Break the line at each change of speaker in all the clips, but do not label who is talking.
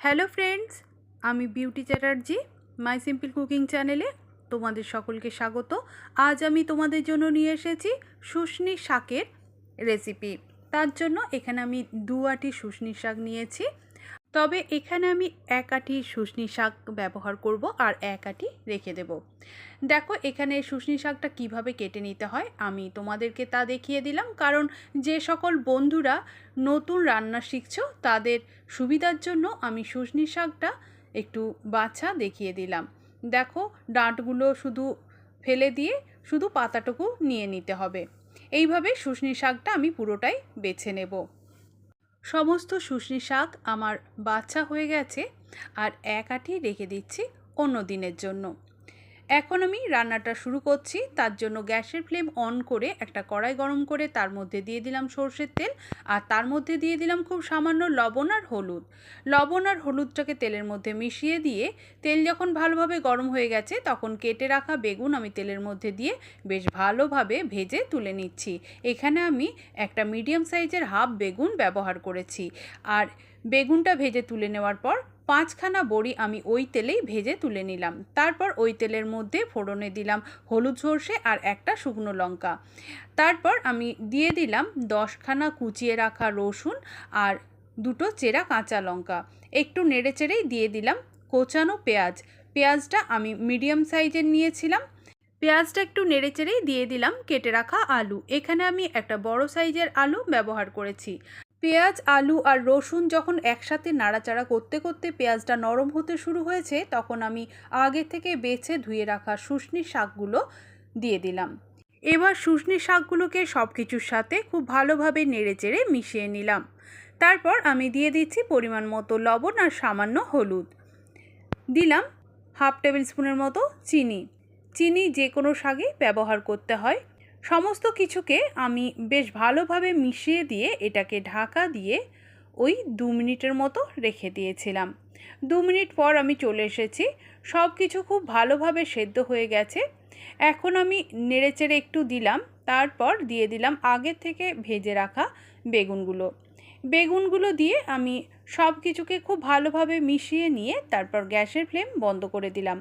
Hello friends, আমি beauty Chatterjee মাই simple cooking চ্যানেলে তোমাদের সকলকে স্বাগত। আজ আমি তোমাদের জন্য নিয়ে এসেছি শুশনি শাকের রেসিপি। তার জন্য এখানে আমি 2 আঁটি শুশনি শাক নিয়েছি, তবে এখানে আমি 1 আঁটি শুশনি শাক ব্যবহার করব আর 1 আঁটি রেখে দেব। দেখো এখানে শুশনি শাকটা কিভাবে কেটে নিতে হয় আমি তোমাদেরকে তা দেখিয়ে দিলাম, কারণ যে সকল বন্ধুরা নতুন রান্না শিখছো তাদের সুবিধার জন্য আমি শুশনি শাকটা একটু বাছা দেখিয়ে দিলাম। দেখো ডাঁটগুলো শুধু ফেলে দিয়ে শুধু পাতাটুকু নিয়ে নিতে হবে। এইভাবে শুশনি শাকটা আমি পুরোটাই বেছে নেব। সমস্ত শুশনি শাক আমার বাছা হয়ে গেছে আর 1 আঁটি রেখে দিচ্ছি অন্য দিনের জন্য। এখন আমি রান্নাটা শুরু করছি। তার জন্য গ্যাসের ফ্লেম অন করে একটা কড়াই গরম করে তার মধ্যে দিয়ে দিলাম সর্ষের তেল, আর তার মধ্যে দিয়ে দিলাম খুব সামান্য লবণ আর হলুদ। লবণ আর হলুদটাকে তেলের মধ্যে মিশিয়ে দিয়ে তেল যখন ভালোভাবে গরম হয়ে গেছে তখন কেটে রাখা বেগুন আমি তেলের মধ্যে দিয়ে বেশ ভালোভাবে ভেজে তুলে নিচ্ছি। এখানে আমি একটা মিডিয়াম সাইজের হাফ বেগুন ব্যবহার করেছি। আর বেগুনটা ভেজে তুলে নেওয়ার পর 5খানা বড়ি আমি ওই তেলেই ভেজে তুলে নিলাম। তারপর ওই তেলের মধ্যে ফোড়নে দিলাম হলুদ সর্ষে আর একটা শুকনো লঙ্কা। তারপর আমি দিয়ে দিলাম 10খানা কুচিয়ে রাখা রসুন আর 2টো চেরা কাঁচা লঙ্কা। একটু নেড়েচেড়েই দিয়ে দিলাম কোচানো পেঁয়াজ। পেঁয়াজটা আমি মিডিয়াম সাইজের নিয়েছিলাম। পেঁয়াজটা একটু নেড়েচেড়েই দিয়ে দিলাম কেটে রাখা আলু। এখানে আমি একটা বড় সাইজের আলু ব্যবহার করেছি। পেঁয়াজ, আলু আর রসুন যখন একসাথে নাড়াচাড়া করতে করতে পেঁয়াজটা নরম হতে শুরু হয়েছে তখন আমি আগে থেকে বেছে ধুয়ে রাখা শুশনি শাকগুলো দিয়ে দিলাম। এবার শুশনি শাকগুলোকে সব কিছুর সাথে খুব ভালোভাবে নেড়েচেড়ে মিশিয়ে নিলাম। তারপর আমি দিয়ে দিচ্ছি পরিমাণ মতো লবণ আর সামান্য হলুদ। দিলাম হাফ টেবিল স্পুনের মতো চিনি। চিনি যে কোনো শাকেই ব্যবহার করতে হয়। সমস্ত কিছুকে আমি বেশ ভালোভাবে মিশিয়ে দিয়ে এটাকে ঢাকা দিয়ে ওই 2 মিনিটের মতো রেখে দিয়েছিলাম। 2 মিনিট পর আমি চলে এসেছি। সব কিছু খুব ভালোভাবে সেদ্ধ হয়ে গেছে। এখন আমি নেড়েচেড়ে একটু দিলাম, তারপর দিয়ে দিলাম আগে থেকে ভেজে রাখা বেগুনগুলো দিয়ে আমি সব কিছুকে খুব ভালোভাবে মিশিয়ে নিয়ে তারপর গ্যাসের ফ্লেম বন্ধ করে দিলাম।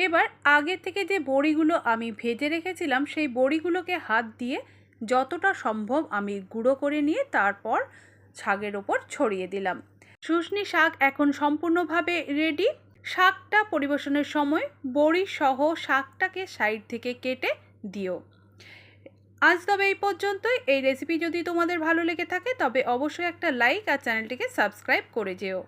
এবার আগে থেকে যে বড়িগুলো আমি ভেজে রেখেছিলাম সেই বড়িগুলোকে হাত দিয়ে যতটা সম্ভব আমি গুঁড়ো করে নিয়ে তারপর শাকের ওপর ছড়িয়ে দিলাম। শুশনি শাক এখন সম্পূর্ণভাবে রেডি। শাকটা পরিবেশনের সময় বড়ি সহ শাকটাকে সাইড থেকে কেটে দিও। আজ তবে এই পর্যন্তই। এই রেসিপি যদি তোমাদের ভালো লেগে থাকে তবে অবশ্যই একটা লাইক আর চ্যানেলটিকে সাবস্ক্রাইব করে যেও।